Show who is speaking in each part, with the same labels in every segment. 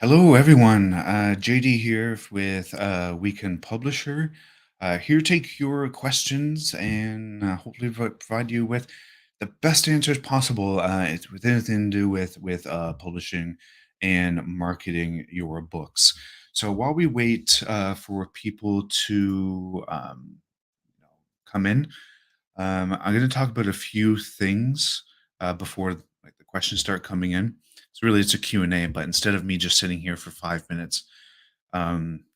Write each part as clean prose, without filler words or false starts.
Speaker 1: Hello, everyone. JD here with Weekend Publisher. Here to take your questions and hopefully provide you with the best answers possible. It's with anything to do with publishing and marketing your books. So while we wait for people to come in, I'm going to talk about a few things before like the questions start coming in. So really, it's a Q and A, but instead of me just sitting here for 5 minutes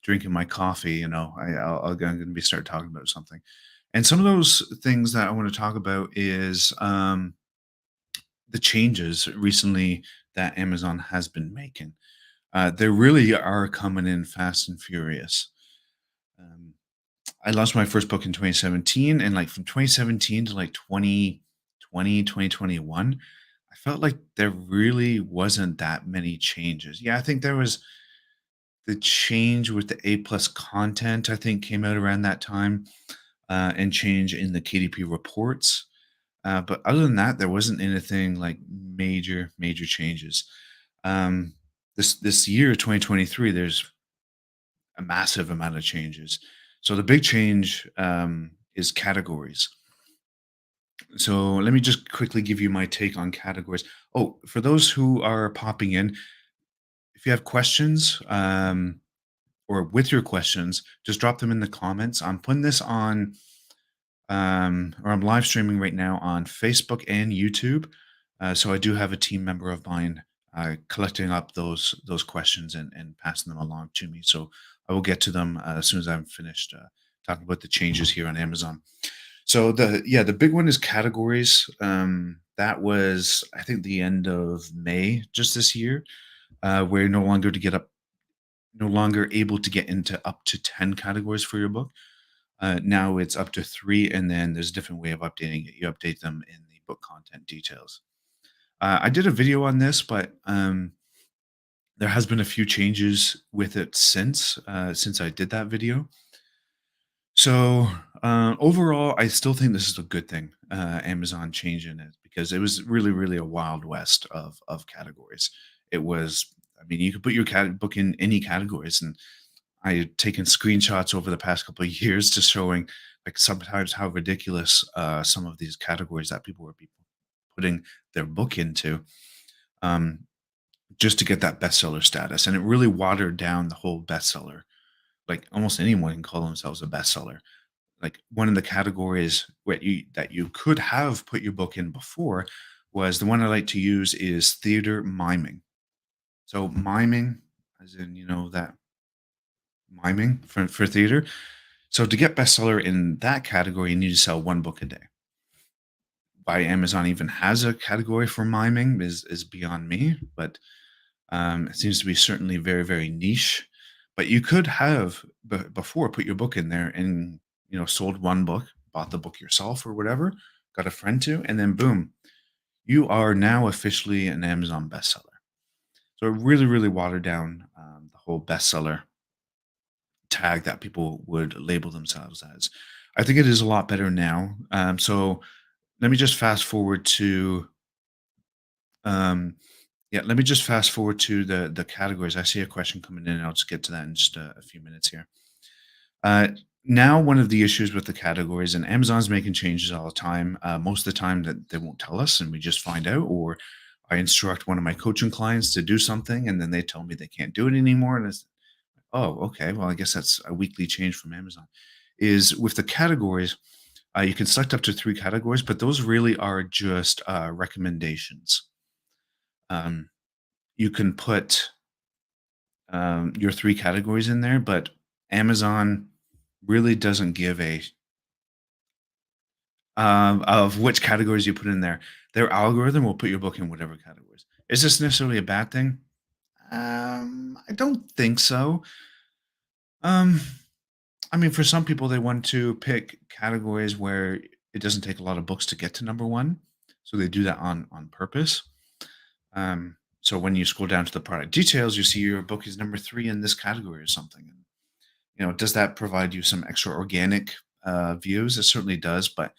Speaker 1: drinking my coffee, I'm going to be start talking about something. And some of those things that I want to talk about is the changes recently that Amazon has been making. They really are coming in fast and furious. Um, I launched my first book in 2017, and like from 2017 to like 2020, 2021, I felt like there really wasn't that many changes. Yeah, I think there was the change with the A plus content, I think came out around that time, and change in the KDP reports. But other than that, there wasn't anything like major changes. Um, this year, 2023, there's a massive amount of changes. So the big change is categories. So let me just quickly give you my take on categories. Oh, for those who are popping in, if you have questions or with your questions, just drop them in the comments. I'm putting this on, or I'm live streaming right now on Facebook and YouTube. So I do have a team member of mine collecting up those questions and passing them along to me. So I will get to them as soon as I'm finished talking about the changes here on Amazon. So the big one is categories. That was I think the end of May just this year. Where no longer able to get into up to 10 categories for your book. Now it's up to three, and then there's a different way of updating it. You update them in the book content details. I did a video on this, but there has been a few changes with it since I did that video. So overall, I still think this is a good thing. Amazon changing it because it was really a wild west of categories. It was, I mean, you could put your book in any categories, and I had taken screenshots over the past couple of years just showing like sometimes how ridiculous some of these categories that people were putting their book into. Um, just to get that bestseller status, and it really watered down the whole bestseller. Like almost anyone can call themselves a bestseller. Like one of the categories that you could have put your book in before was the one I like to use is theater miming. So miming, as in that miming for theater. So to get bestseller in that category, you need to sell one book a day. Why Amazon even has a category for miming is beyond me, but it seems to be certainly very niche. But you could have before put your book in there and sold one book, bought the book yourself or whatever, got a friend to, and then boom, you are now officially an Amazon bestseller. So it really watered down the whole bestseller tag that people would label themselves as. I think it is a lot better now. So let me just fast forward to um, yeah, let me just fast forward to the categories. I see a question coming in, and I'll just get to that in just a few minutes here. Uh, Now, one of the issues with the categories, and Amazon's making changes all the time. Most of the time, that they won't tell us, and we just find out, or I instruct one of my coaching clients to do something, and then they tell me they can't do it anymore, and it's oh, okay. Well, I guess that's a weekly change from Amazon. Is with the categories, you can select up to three categories, but those really are just recommendations. Um, you can put your three categories in there, but Amazon really doesn't give a of which categories you put in there. Their algorithm will put your book in whatever categories. Is this necessarily a bad thing? I don't think so. Um, I mean, for some people, they want to pick categories where it doesn't take a lot of books to get to number one, so they do that on purpose. So when you scroll down to the product details, you see your book is number three in this category or something. And, does that provide you some extra organic views? It certainly does. But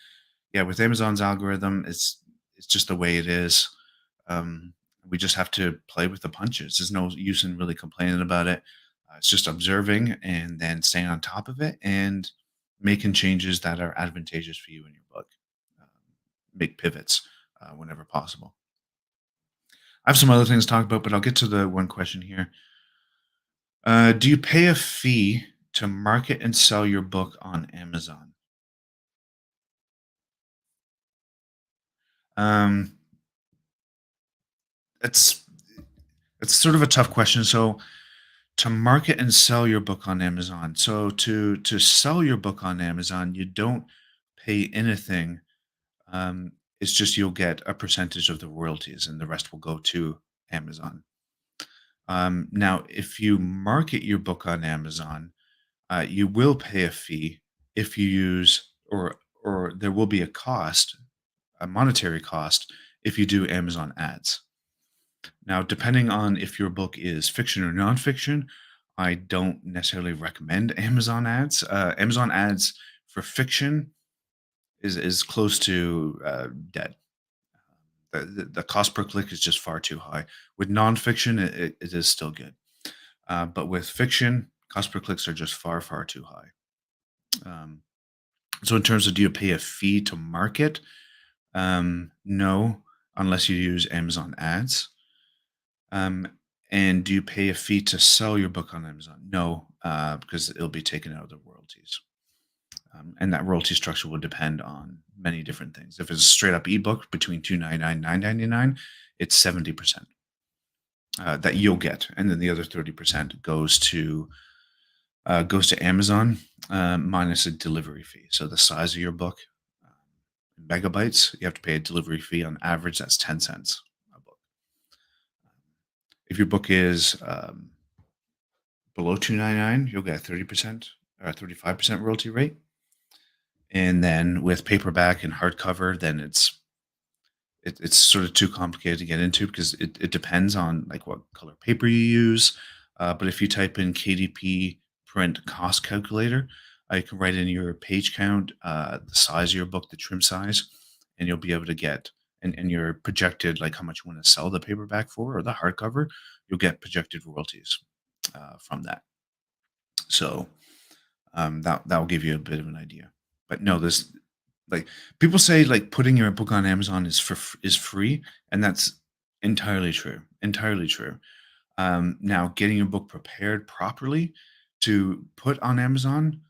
Speaker 1: yeah, with Amazon's algorithm, it's just the way it is. Um, We just have to play with the punches. There's no use in really complaining about it. It's just observing and then staying on top of it and making changes that are advantageous for you in your book. Um, Make pivots whenever possible. I have some other things to talk about, but I'll get to the one question here. Do you pay a fee to market and sell your book on Amazon? Um, it's it's sort of a tough question. So to market and sell your book on Amazon. So to sell your book on Amazon, you don't pay anything. It's just you'll get a percentage of the royalties, and the rest will go to Amazon. Now, if you market your book on Amazon, you will pay a fee if you use or there will be a cost, a monetary cost, if you do Amazon ads. Now, depending on if your book is fiction or nonfiction, I don't necessarily recommend Amazon ads. Amazon ads for fiction is close to dead. The cost per click is just far too high. With nonfiction, it is still good, but with fiction, cost per clicks are just far too high. Um, so, in terms of do you pay a fee to market? No, unless you use Amazon ads. Um, and do you pay a fee to sell your book on Amazon? No, because it'll be taken out of the royalties. And that royalty structure will depend on many different things. If it's a straight up ebook between 299 999, it's 70% that you'll get, and then the other 30% goes to Amazon minus a delivery fee. So the size of your book, megabytes, you have to pay a delivery fee. On average, that's 10 cents a book. If your book is below 299, you'll get 30% or 35% royalty rate. And then with paperback and hardcover, then it's sort of too complicated to get into because it depends on like what color paper you use. But if you type in KDP print cost calculator, you can write in your page count, the size of your book, the trim size, and you'll be able to get and your projected like how much you want to sell the paperback for or the hardcover, you'll get projected royalties from that. So that will give you a bit of an idea. But no, there's like people say like putting your book on Amazon is free, and that's entirely true. Entirely true. Now, getting your book prepared properly to put on Amazon,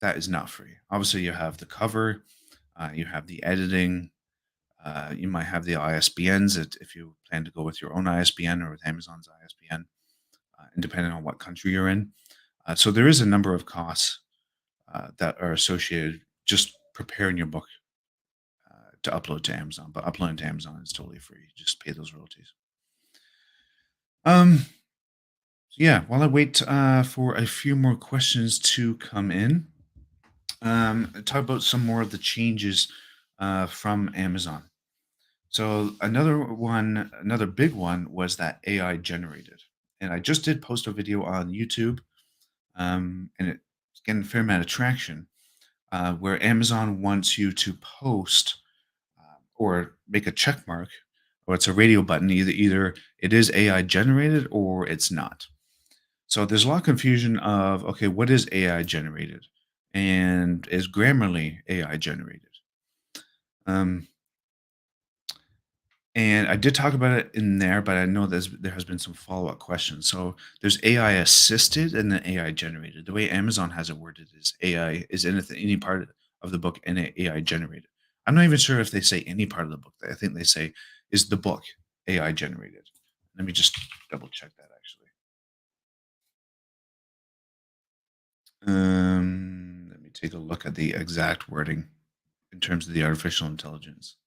Speaker 1: that is not free. Obviously, you have the cover, you have the editing, you might have the ISBNs if you plan to go with your own ISBN or with Amazon's ISBN, and depending on what country you're in. So there is a number of costs that are associated just preparing your book to upload to Amazon. But uploading to Amazon is totally free. You just pay those royalties. Um, so yeah, while I wait for a few more questions to come in, talk about some more of the changes from Amazon. So another big one was that AI generated, and I just did post a video on YouTube, and it's getting a fair amount of traction where Amazon wants you to post or make a check mark, or it's a radio button. Either it is AI generated or it's not. So there's a lot of confusion of okay, what is AI generated, and is Grammarly AI generated? Um, and I did talk about it in there, but I know there has been some follow up questions. So there's AI assisted and then AI generated. The way Amazon has it worded is AI is anything, any part of the book and AI generated. I'm not even sure if they say any part of the book. I think they say is the book AI generated. Let me just double check that actually. Let me take a look at the exact wording in terms of the artificial intelligence.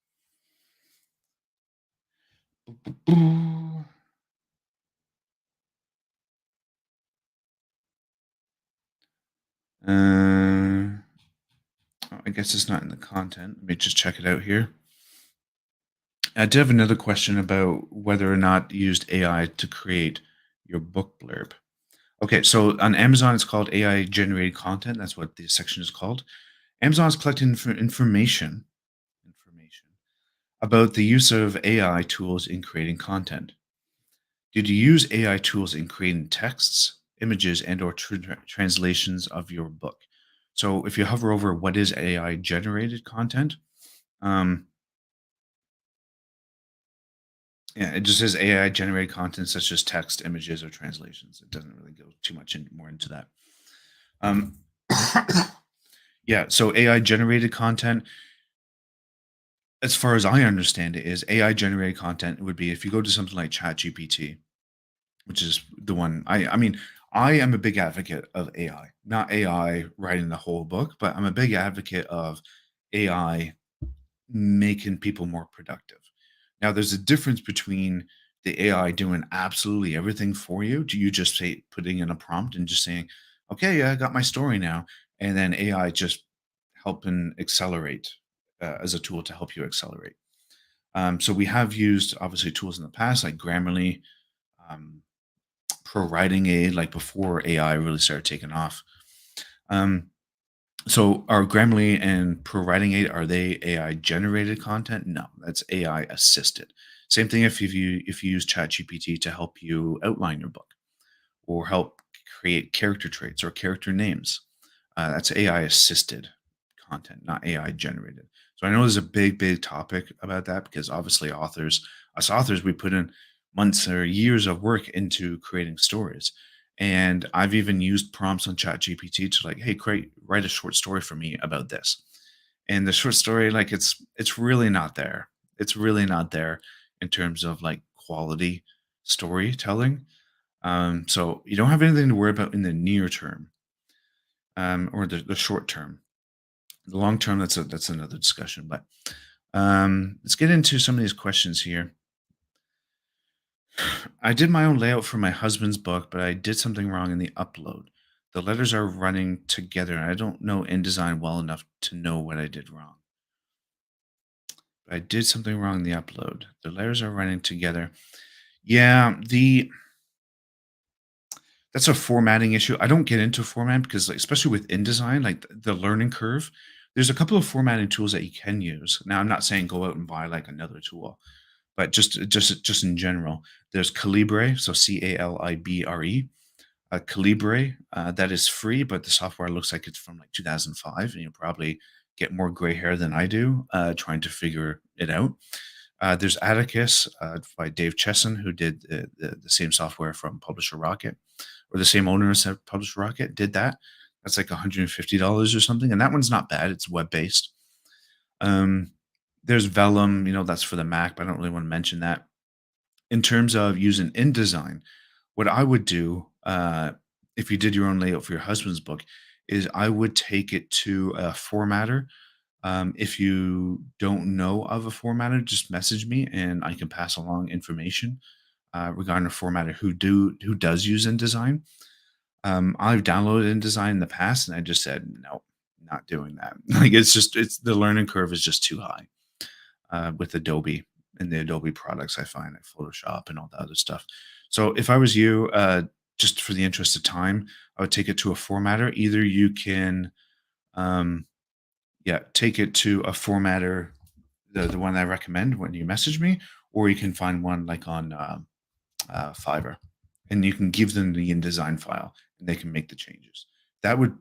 Speaker 1: Uh, oh, I guess it's not in the content. Let me just check it out here. I did have another question about whether or not you used AI to create your book blurb. Okay, so on Amazon, it's called AI generated content. That's what this section is called. Amazon is collecting information about the use of AI tools in creating content. Did you use AI tools in creating texts, images, and/or translations of your book? So, if you hover over what is AI generated content, um, yeah, it just says AI generated content such as text, images, or translations. It doesn't really go too much more into that. Um, yeah, so AI generated content, as far as I understand it, is AI generated content would be if you go to something like ChatGPT, which is the one I mean, I am a big advocate of AI. Not AI writing the whole book, but I'm a big advocate of AI making people more productive. Now, there's a difference between the AI doing absolutely everything for you, to you just say putting in a prompt and just saying, "Okay, yeah, I got my story now," and then AI just helping accelerate as a tool to help you accelerate. So we have used obviously tools in the past like Grammarly, um, Pro Writing Aid, like before AI really started taking off. Um, so are Grammarly and Pro Writing Aid, are they AI generated content? No, that's AI assisted. Same thing if you use ChatGPT to help you outline your book or help create character traits or character names. That's AI assisted content, not AI generated. So I know there's a big, big topic about that because obviously us authors, we put in months or years of work into creating stories. And I've even used prompts on ChatGPT to like, hey, write a short story for me about this. And the short story, like it's really not there. It's really not there in terms of like quality storytelling. So you don't have anything to worry about in the near term, or the short term. The long term, that's another discussion. But let's get into some of these questions here. I did my own layout for my husband's book, but I did something wrong in the upload. The letters are running together, and I don't know InDesign well enough to know what I did wrong. But I did something wrong in the upload. The letters are running together. Yeah, the that's a formatting issue. I don't get into format because, like, especially with InDesign, like the learning curve, there's a couple of formatting tools that you can use. Now, I'm not saying go out and buy like another tool, but just in general, there's Calibre, so Calibre. Calibre, that is free, but the software looks like it's from like 2005, and you probably get more gray hair than I do trying to figure it out. There's Atticus by Dave Chesson, who did the same software from Publisher Rocket, or the same owner as Publisher Rocket did that. That's like $150 or something, and that one's not bad. It's web based. Um, there's Vellum, that's for the Mac, but I don't really want to mention that. In terms of using InDesign, what I would do if you did your own layout for your husband's book is I would take it to a formatter. If you don't know of a formatter, just message me and I can pass along information regarding a formatter who does use InDesign. I've downloaded InDesign in the past, and I just said no, not doing that. Like it's the learning curve is just too high with Adobe and the Adobe products. I find like Photoshop and all the other stuff. So if I was you, just for the interest of time, I would take it to a formatter. Either you can um, yeah, take it to a formatter, the one I recommend when you message me, or you can find one like on Fiverr, and you can give them the InDesign file, and they can make the changes. That would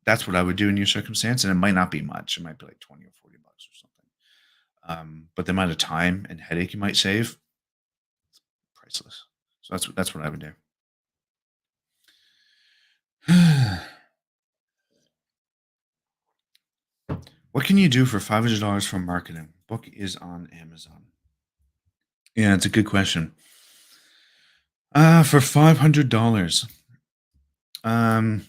Speaker 1: that's what I would do in your circumstance, and it might not be much. It might be like 20 or $40 or something. But the amount of time and headache you might save, priceless. So that's what I would do. What can you do for $500 from marketing? Book is on Amazon. Yeah, it's a good question. For $500, um,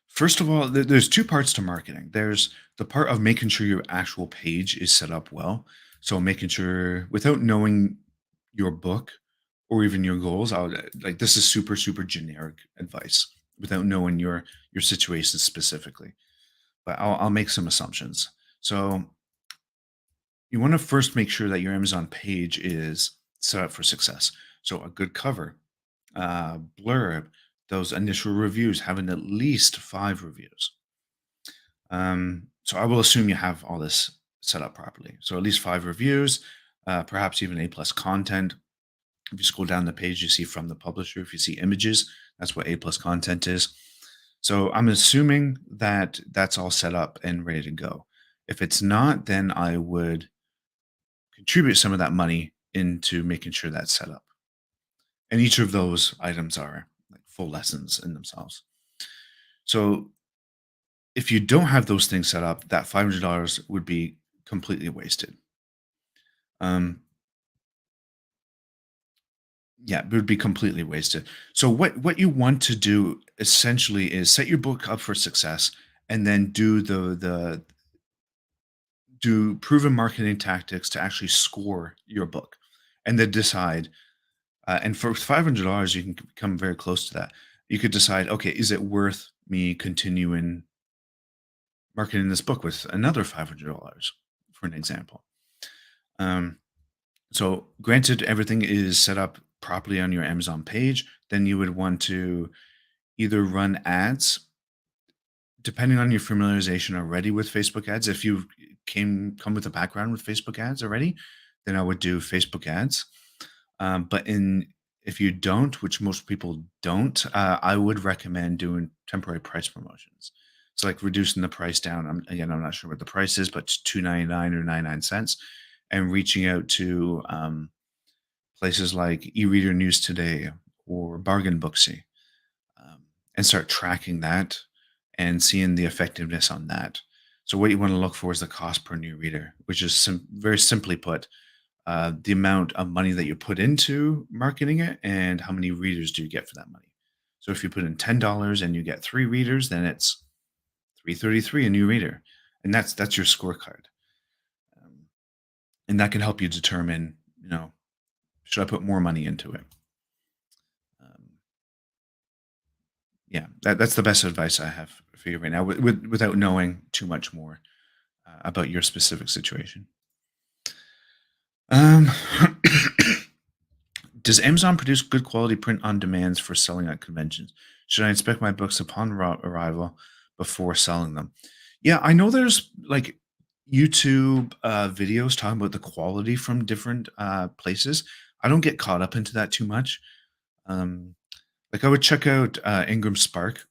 Speaker 1: first of all, there's two parts to marketing. There's the part of making sure your actual page is set up well. So making sure without knowing your book or even your goals, I would like this is super, super generic advice without knowing your situation specifically. But I'll make some assumptions. So you want to first make sure that your Amazon page is set up for success. So a good cover, blurb, those initial reviews, having at least 5 reviews. So I will assume you have all this set up properly. So at least 5 reviews. perhaps even A plus content. If you scroll down the page, you see from the publisher. If you see images, that's what A plus content is. So I'm assuming that that's all set up and ready to go. If it's not, then I would contribute some of that money into making sure that's set up. And each of those items are like full lessons in themselves. So if you don't have those things set up, that $500 would be completely wasted. Um, yeah, it would be completely wasted. So what you want to do essentially is set your book up for success, and then do proven marketing tactics to actually score your book, and then decide. And for $500, you can come very close to that. You could decide, okay, is it worth me continuing marketing this book with another $500, for an example? Um, so, granted, everything is set up properly on your Amazon page, then you would want to either run ads, depending on your familiarization already with Facebook ads. If you come with a background with Facebook ads already, then I would do Facebook ads. But in if you don't, which most people don't, I would recommend doing temporary price promotions. So like reducing the price down. I'm not sure what the price is, but it's 2.99 or 99 cents, and reaching out to places like eReader News Today or Bargain Booksy, and start tracking that and seeing the effectiveness on that. So what you want to look for is the cost per new reader, which is very simply put, the amount of money that you put into marketing it and how many readers do you get for that money. So if you put in $10 and you get 3 readers, then it's 333 a new reader, and that's your scorecard. Um, and that can help you determine, should I put more money into it? Um, yeah, that's the best advice I have for you right now, without knowing too much more about your specific situation. Um, Does Amazon produce good quality print on demands for selling at conventions? Should I inspect my books upon arrival before selling them? Yeah, I know there's like YouTube videos talking about the quality from different places. I don't get caught up into that too much. Um, like I would check out Ingram Spark.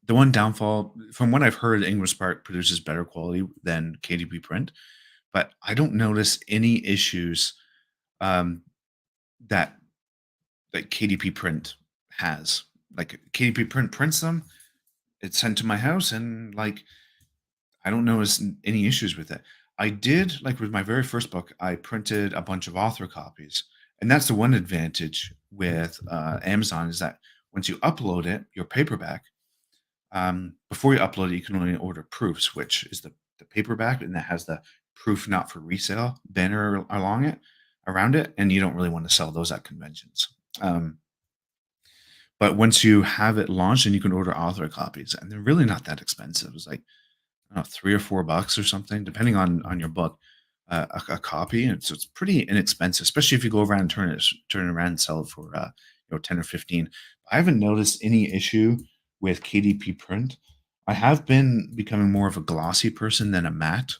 Speaker 1: The one downfall, from what I've heard, Ingram Spark produces better quality than KDP Print, but I don't notice any issues um, that KDP Print has. Like KDP Print prints them, it's sent to my house, and like I don't notice any issues with it. I did like with my very first book, I printed a bunch of author copies, and that's the one advantage with Amazon is that once you upload it, your paperback, before you upload it, you can only order proofs, which is the paperback, and that has the proof not for resale banner along it, around it, and you don't really want to sell those at conventions. Um, but once you have it launched, and you can order author copies, and they're really not that expensive. It's like, I don't know, 3 or $4 or something, depending on your book, a copy, and so it's pretty inexpensive, especially if you go around and turn it around and sell it for, 10 or 15. I haven't noticed any issue with KDP print. I have been becoming more of a glossy person than a matte.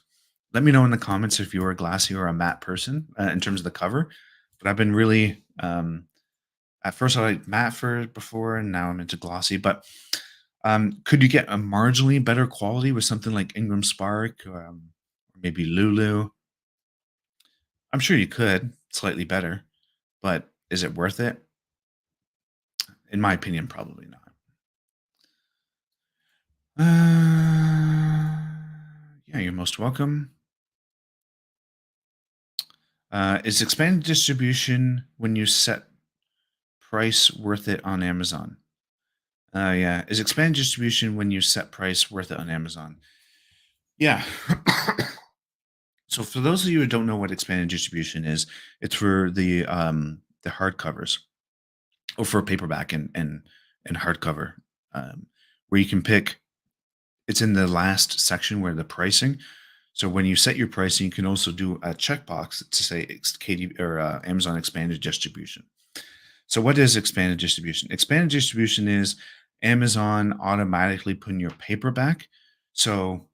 Speaker 1: Let me know in the comments if you're a glassy or a matte person, in terms of the cover, but I've been really, at first, I liked matte for before, and now I'm into glossy. But could you get a marginally better quality with something like Ingram Spark, or maybe Lulu? I'm sure you could, slightly better, but is it worth it? In my opinion, probably not. Yeah, you're most welcome. Is expanded distribution when you set price worth it on Amazon? Yeah, is expanded distribution when you set price worth it on Amazon? Yeah. So for those of you who don't know what expanded distribution is, it's for the hardcovers, or for paperback and hardcover, where you can pick. It's in the last section where the pricing. So when you set your pricing, you can also do a checkbox to say KD or Amazon expanded distribution. So what is expanded distribution? Expanded distribution is Amazon automatically putting your paperback. So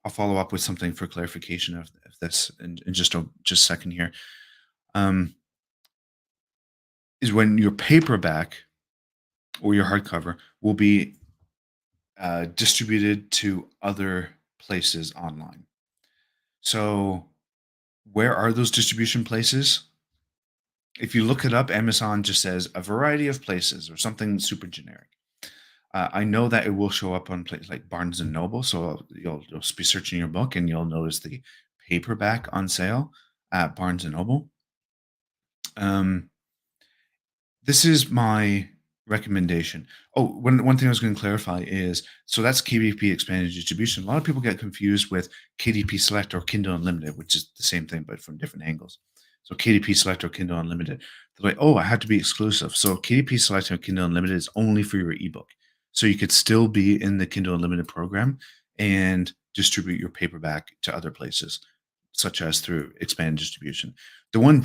Speaker 1: I'll follow up with something for clarification of this in just a second here. Um, is when your paperback or your hardcover will be distributed to other places online. So, where are those distribution places? If you look it up, Amazon just says a variety of places or something super generic. I know that it will show up on places like Barnes and Noble. So you'll be searching your book and you'll notice the paperback on sale at Barnes and Noble. Um, This is my recommendation. Oh, one thing I was gonna clarify is so that's KDP expanded distribution. A lot of people get confused with KDP Select or Kindle Unlimited, which is the same thing, but from different angles. So KDP Select or Kindle Unlimited. They're like, "Oh, I had to be exclusive." So KDP Select or Kindle Unlimited is only for your ebook. So you could still be in the Kindle Unlimited program and distribute your paperback to other places, such as through expanded distribution. The one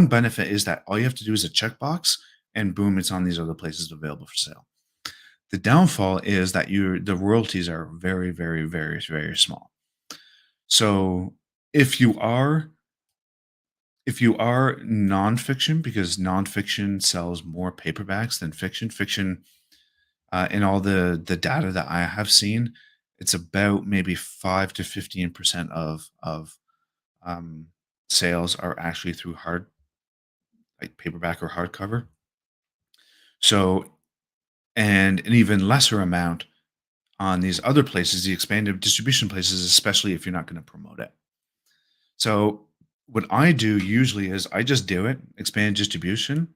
Speaker 1: benefit is that all you have to do is a checkbox and boom, it's on these other places available for sale. The downfall is that the royalties are very, very, very, very small. So if you are if you are nonfiction, because nonfiction sells more paperbacks than fiction, in all the data that I have seen, it's about maybe 5 to 15% of um, sales are actually through like paperback or hardcover. So, and an even lesser amount on these other places, the expanded distribution places, especially if you're not going to promote it. So, what I do usually is I just do it, expanded distribution,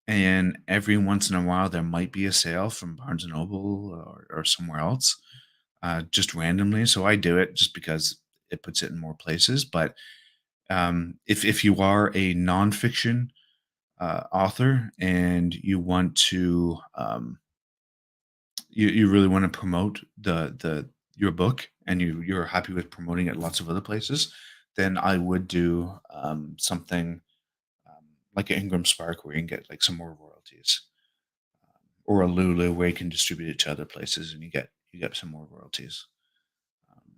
Speaker 1: and every once in a while there might be a sale from Barnes and Noble or somewhere else, just randomly. So I do it just because it puts it in more places. But if you are a nonfiction author and you want to you really want to promote the your book and you're happy with promoting it lots of other places, then I would do something like an Ingram Spark where you can get like some more royalties, or a Lulu where you can distribute it to other places and you get some more royalties. Um,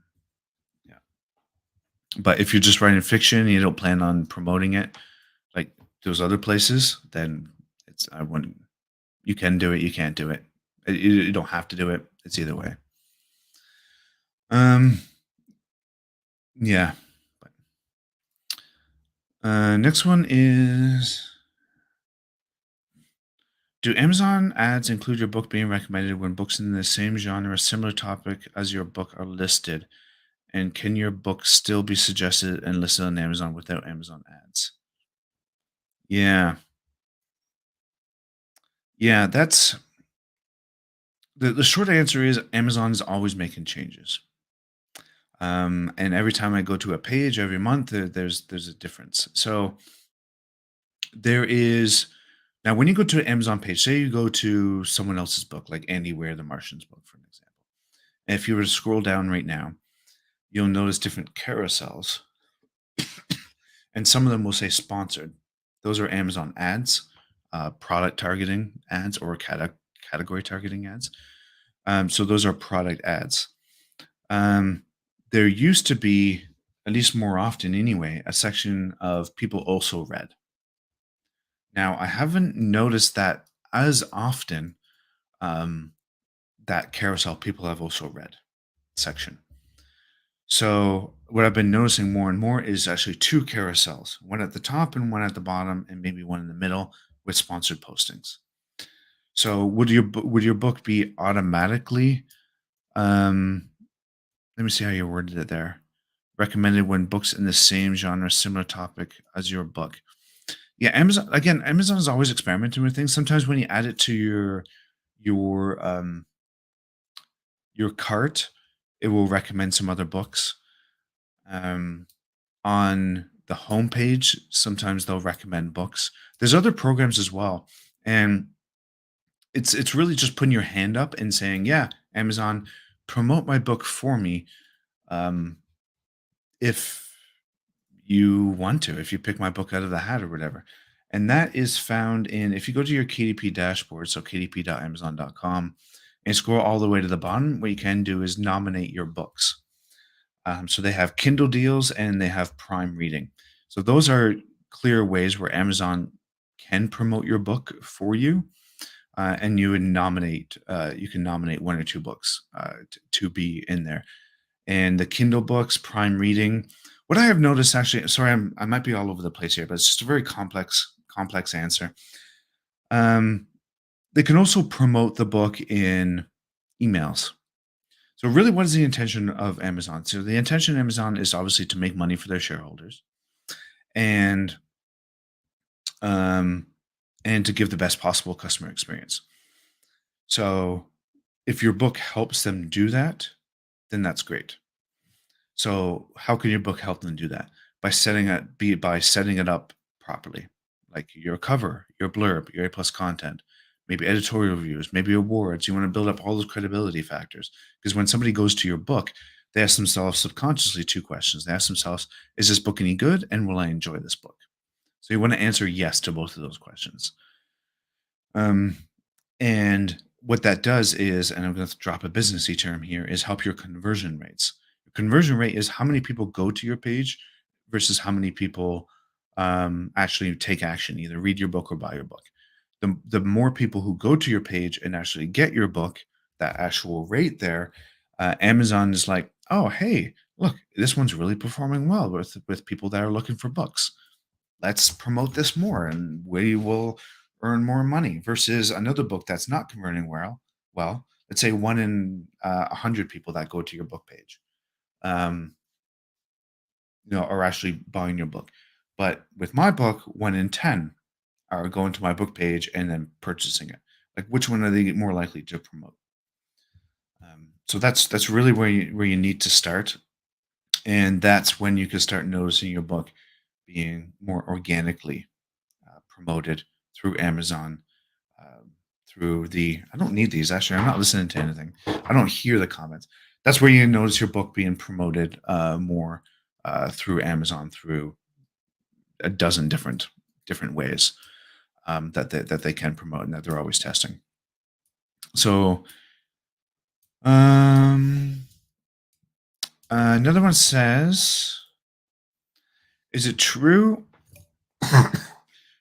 Speaker 1: yeah, but if you're just writing fiction and you don't plan on promoting it like those other places, then it's I wouldn't. You can do it. You can't do it. You don't have to do it. It's either way. Um, yeah. But, next one is: do Amazon ads include your book being recommended when books in the same genre, similar topic as your book are listed? And can your book still be suggested and listed on Amazon without Amazon ads? Yeah. Yeah, that's the short answer is Amazon is always making changes. And every time I go to a page every month, there's a difference. So there is now when you go to an Amazon page, say you go to someone else's book, like Andy Weir, The Martian's book, for an example. And if you were to scroll down right now, you'll notice different carousels, and some of them will say sponsored. Those are Amazon ads, product targeting ads, or category targeting ads. So those are product ads. Um, there used to be, at least more often anyway, a section of people also read. Now, I haven't noticed that as often, um, that carousel people have also read section. So, what I've been noticing more and more is actually two carousels, one at the top and one at the bottom, and maybe one in the middle with sponsored postings. So, would your book be automatically? Um, Let me see how you worded it there. Recommended when books in the same genre, similar topic as your book. Yeah, Amazon is always experimenting with things. Sometimes when you add it to your your cart, it will recommend some other books. Um, on the homepage, sometimes they'll recommend books. There's other programs as well, and it's really just putting your hand up and saying, "Yeah, Amazon, promote my book for me." Um, if you want to, if you pick my book out of the hat or whatever. And that is found in, if you go to your KDP dashboard, so kdp.amazon.com, and scroll all the way to the bottom, what you can do is nominate your books. So they have Kindle deals and they have Prime Reading. So those are clear ways where Amazon can promote your book for you, and you can nominate one or two books to be in there. And the Kindle books, Prime Reading. What I have noticed, actually, sorry, I might be all over the place here, but it's just a very complex answer. Um, they can also promote the book in emails. So really, what is the intention of Amazon? So the intention of Amazon is obviously to make money for their shareholders and um, and to give the best possible customer experience. So if your book helps them do that, then that's great. So how can your book help them do that? By setting it up properly, like your cover, your blurb, your A plus content, maybe editorial reviews, maybe awards. You want to build up all those credibility factors because when somebody goes to your book, they ask themselves subconsciously two questions. They ask themselves, "Is this book any good, and will I enjoy this book?" So you want to answer yes to both of those questions. Um, and what that does is, and I'm going to drop a businessy term here, is help your conversion rates. Your conversion rate is how many people go to your page versus how many people actually take action, either read your book or buy your book. The more people who go to your page and actually get your book, that actual rate there, Amazon is like, oh, hey, look, this one's really performing well with people that are looking for books. Let's promote this more and we will earn more money versus another book that's not converting well, let's say one in 100 people that go to your book page, um, are actually buying your book. But with my book, one in 10 are going to my book page and then purchasing it. Like, which one are they more likely to promote? So that's really where you need to start, and that's when you can start noticing your book being more organically promoted through Amazon, um, through the I don't need these, actually, I'm not listening to anything. I don't hear the comments. That's where you notice your book being promoted, more, through Amazon, through a dozen different ways, that they can promote and that they're always testing. So, um, another one says, "Is it true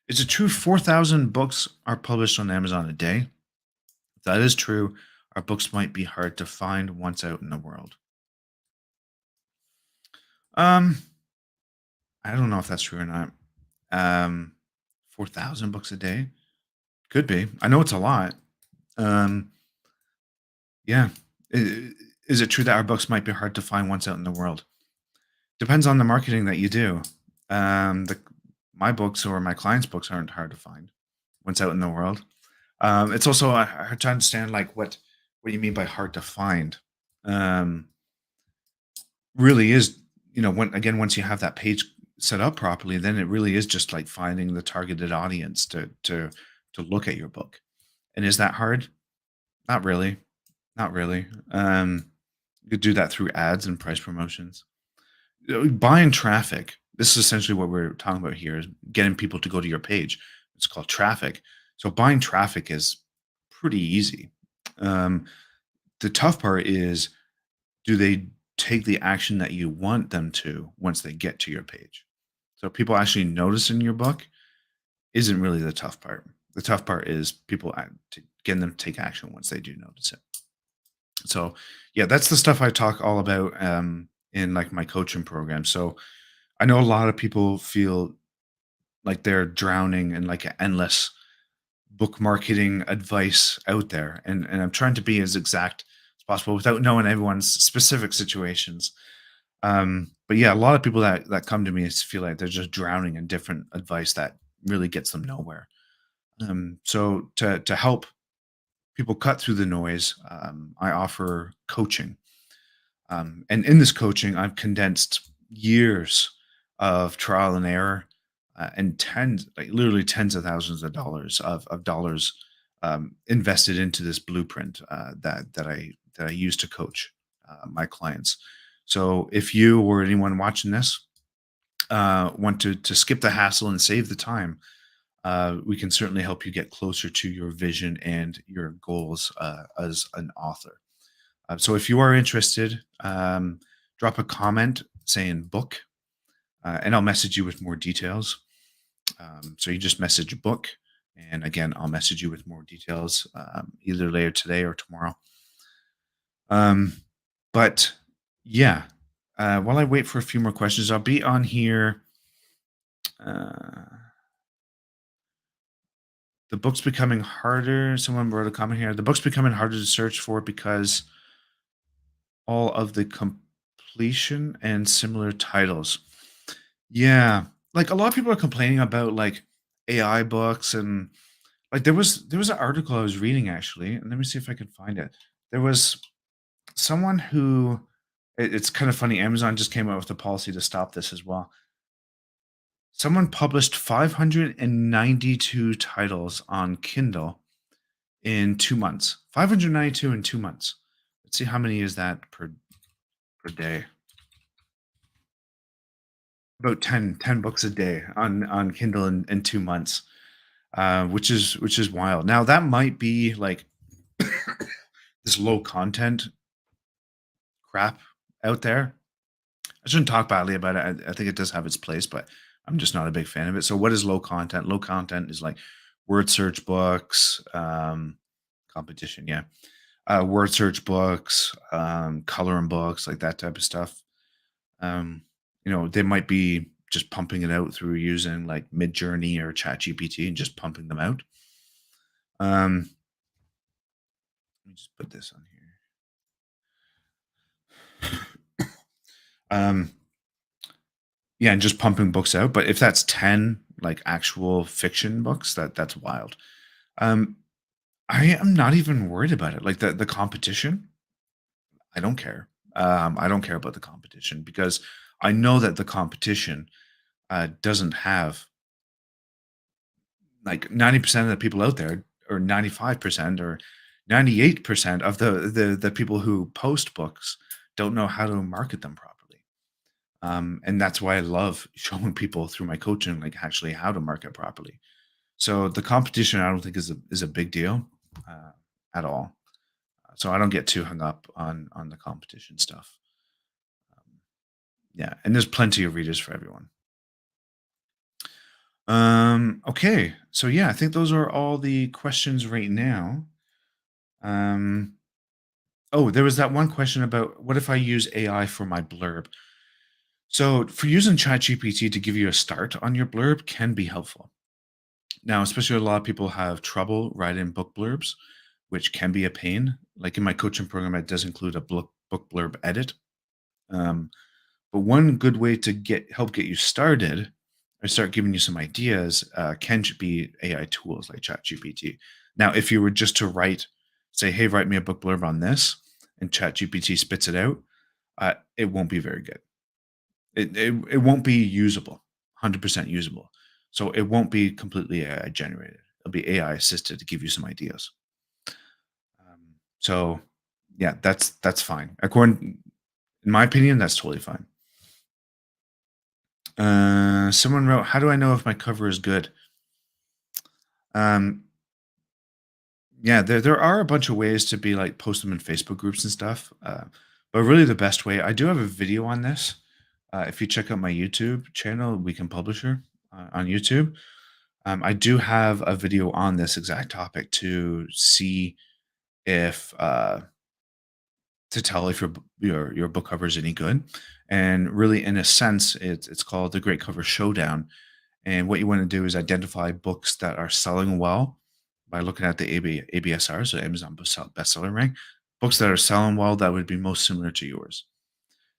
Speaker 1: is it true 4,000 books are published on Amazon a day? If that is true, our books might be hard to find once out in the world." Um, I don't know if that's true or not. Um, 4,000 books a day? Could be. I know it's a lot. Um, yeah. Is it true that our books might be hard to find once out in the world? Depends on the marketing that you do. The My books or my clients' books aren't hard to find once out in the world. It's also hard to understand, like, what you mean by hard to find. Um, really is, once you have that page set up properly, then it really is just like finding the targeted audience to look at your book. And is that hard? Not really. Not really. You could do that through ads and price promotions. Buying traffic. This is essentially what we're talking about here, is getting people to go to your page. It's called traffic. So buying traffic is pretty easy. Um, the tough part is, do they take the action that you want them to once they get to your page? So people actually noticing your book isn't really the tough part. The tough part is getting them to take action once they do notice it. So yeah, that's the stuff I talk all about, in like my coaching program. So I know a lot of people feel like they're drowning in like a endless book marketing advice out there, and I'm trying to be as exact as possible without knowing everyone's specific situations. But yeah, a lot of people that come to me feel like they're just drowning in different advice that really gets them nowhere. So to help people cut through the noise, I offer coaching. And in this coaching, I've condensed years of trial and error, and like literally tens of thousands of dollars invested into this blueprint, that I use to coach my clients. So if you or anyone watching this want to skip the hassle and save the time, we can certainly help you get closer to your vision and your goals as an author. So if you are interested, drop a comment saying book, and I'll message you with more details. So you just message book, and again, I'll message you with more details either later today or tomorrow. Um, but yeah, while I wait for a few more questions, I'll be on here. Uh, the book's becoming harder. Someone wrote a comment here. The book's becoming harder to search for because all of the completion and similar titles. Yeah, like a lot of people are complaining about like AI books and like there was an article I was reading actually, and let me see if I can find it. There was someone who it's kind of funny. Amazon just came out with a policy to stop this as well. Someone published 592 titles on Kindle in 2 months. 592 in 2 months. Let's see how many is that per day. About ten books a day on Kindle in 2 months, which is wild. Now that might be like this low content crap out there. I shouldn't talk badly about it. I think it does have its place, but I'm just not a big fan of it. So, what is low content? Low content is like word search books, competition, yeah, word search books, coloring books, like that type of stuff. Um, they might be just pumping it out through using like Midjourney or ChatGPT and just pumping them out. Let me just put this on here. Um, Yeah, and just pumping books out, but if that's 10, like, actual fiction books, that's wild. Um, I am not even worried about it, like, the competition, I don't care. I don't care about the competition because I know that the competition, doesn't have like, 90% of the people out there, or 95% or 98% of the people who post books don't know how to market them properly. And that's why I love showing people through my coaching, like actually how to market properly. So the competition, I don't think is a big deal uh, at all. So I don't get too hung up on the competition stuff. Um, yeah, and there's plenty of readers for everyone. Okay, so yeah, I think those are all the questions right now. Um, oh, there was that one question about what if I use AI for my blurb. So for using ChatGPT to give you a start on your blurb can be helpful. Now, especially a lot of people have trouble writing book blurbs, which can be a pain. Like in my coaching program, it does include a book blurb edit. Um, but one good way to get you started or start giving you some ideas can be AI tools like ChatGPT. Now, if you were just to say, "Hey, write me a book blurb on this," and ChatGPT spits it out, it won't be very good. It won't be usable, 100% usable. So it won't be completely AI generated. It'll be AI assisted to give you some ideas. So yeah, that's fine. According in my opinion, that's totally fine. Someone wrote, "How do I know if my cover is good?" Um, yeah, there are a bunch of ways to be like post them in Facebook groups and stuff. But really, the best way, I do have a video on this. If you check out my YouTube channel, Weekend Publisher on YouTube, I do have a video on this exact topic to see if to tell if your book cover is any good. And really, in a sense, it's called the Great Cover Showdown. And what you want to do is identify books that are selling well by looking at the ABSR, so Amazon bestseller rank, books that are selling well that would be most similar to yours.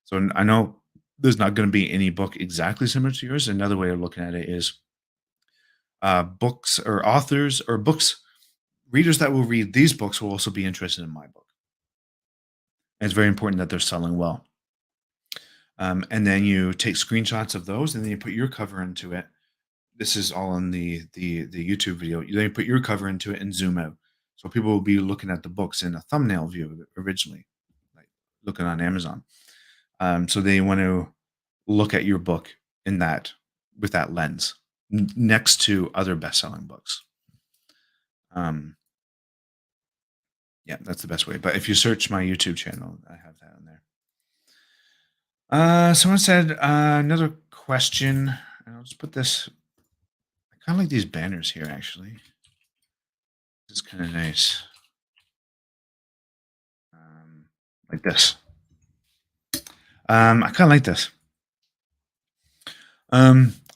Speaker 1: So I know there's not going to be any book exactly similar to yours. Another way of looking at it is books or authors or books readers that will read these books will also be interested in my book. And it's very important that they're selling well. And then you take screenshots of those, and then you put your cover into it. This is all in the YouTube video. Then you put your cover into it and zoom out, so people will be looking at the books in a thumbnail view originally, like looking on Amazon. So they want to look at your book in that with that lens next to other best-selling books. Um, yeah, that's the best way. But if you search my YouTube channel, I have that on there. Someone said another question, and I'll just put this. I kind of like these banners here, actually. This is kind of nice. Um, like this. I kind of like this.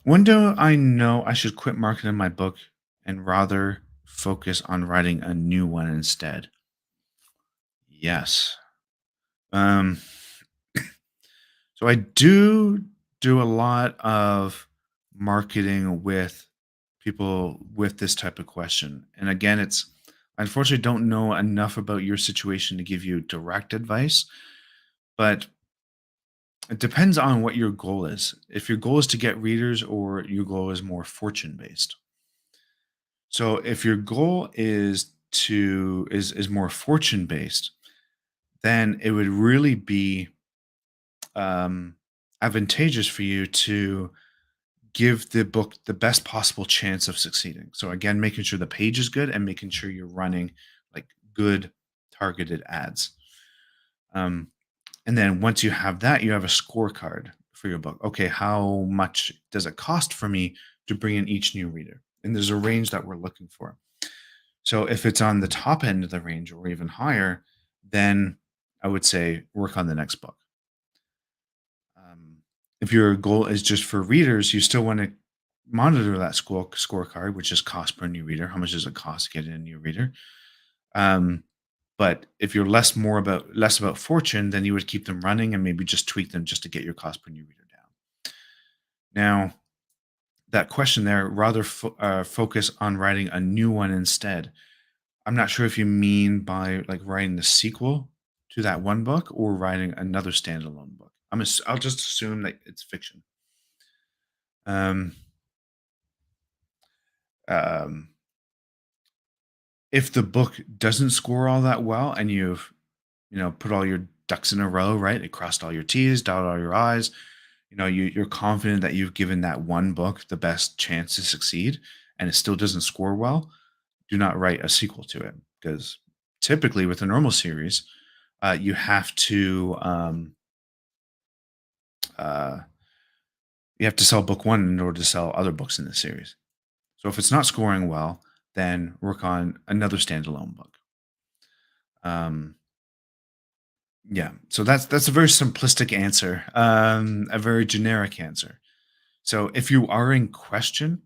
Speaker 1: When do I know I should quit marketing my book and rather focus on writing a new one instead? Yes. Um, so I do a lot of marketing with people with this type of question. And again, it's I unfortunately don't know enough about your situation to give you direct advice, but it depends on what your goal is. If your goal is to get readers or your goal is more fortune based. So if your goal is more fortune based, then it would really be um, advantageous for you to give the book the best possible chance of succeeding. So again, making sure the page is good and making sure you're running like good targeted ads. Um, and then once you have that, you have a scorecard for your book. Okay, how much does it cost for me to bring in each new reader? And there's a range that we're looking for. So if it's on the top end of the range or even higher, then I would say work on the next book. Um, if your goal is just for readers, you still want to monitor that scorecard, which is cost per new reader. How much does it cost to get in a new reader? Um, but if you're less about fortune, then you would keep them running and maybe just tweak them just to get your cost per new reader down. Now, that question there, rather focus on writing a new one instead. I'm not sure if you mean by like writing the sequel to that one book or writing another standalone book. I'll just assume that it's fiction. Um, um, if the book doesn't score all that well and you've put all your ducks in a row, right? It crossed all your T's, dotted all your I's. You're confident that you've given that one book the best chance to succeed, and it still doesn't score well. Do not write a sequel to it because typically with a normal series, you have to uh, sell book one in order to sell other books in the series. So if it's not scoring well, then work on another standalone book. Um, yeah, so that's a very simplistic answer, a very generic answer. So if you are in question,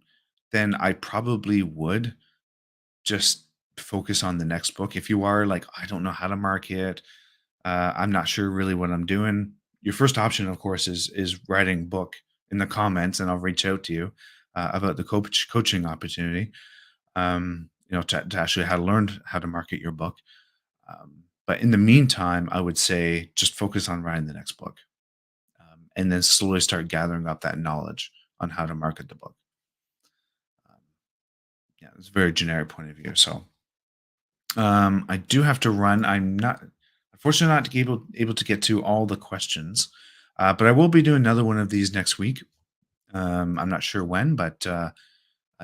Speaker 1: then I probably would just focus on the next book. If you are like, I don't know how to market, I'm not sure really what I'm doing. Your first option, of course, is writing book in the comments, and I'll reach out to you about the coaching opportunity. To actually how to learn how to market your book. But in the meantime, I would say just focus on writing the next book, and then slowly start gathering up that knowledge on how to market the book. Um, yeah, it's a very generic point of view. So I do have to run. I'm not, unfortunately, not able to get to all the questions, but I will be doing another one of these next week. I'm not sure when, but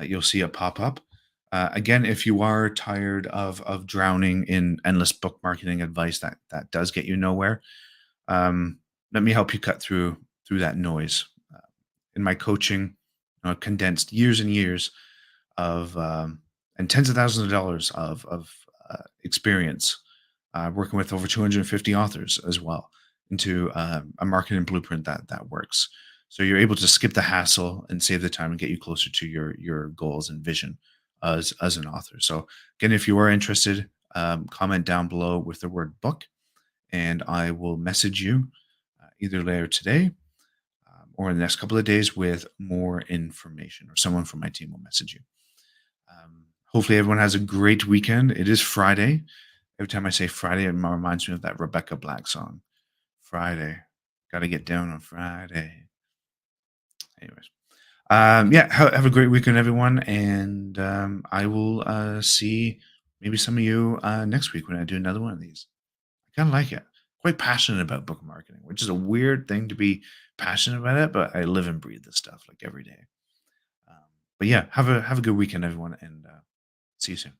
Speaker 1: you'll see it pop up. Again, if you are tired of drowning in endless book marketing advice that does get you nowhere, let me help you cut through that noise. In my coaching, condensed years and years of and tens of thousands of dollars of experience working with over 250 authors as well into a marketing blueprint that works. So you're able to skip the hassle and save the time and get you closer to your goals and vision as an author. So again, if you are interested, comment down below with the word book, and I will message you either later today or in the next couple of days with more information, or someone from my team will message you. Hopefully, everyone has a great weekend. It is Friday. Every time I say Friday, it reminds me of that Rebecca Black song. Friday, got to get down on Friday. Anyways, yeah, have a great weekend, everyone, and I will see maybe some of you next week when I do another one of these. I kind of like it. Quite passionate about book marketing, which is a weird thing to be passionate about it, but I live and breathe this stuff like every day. Um, but yeah, have a good weekend, everyone, and see you soon.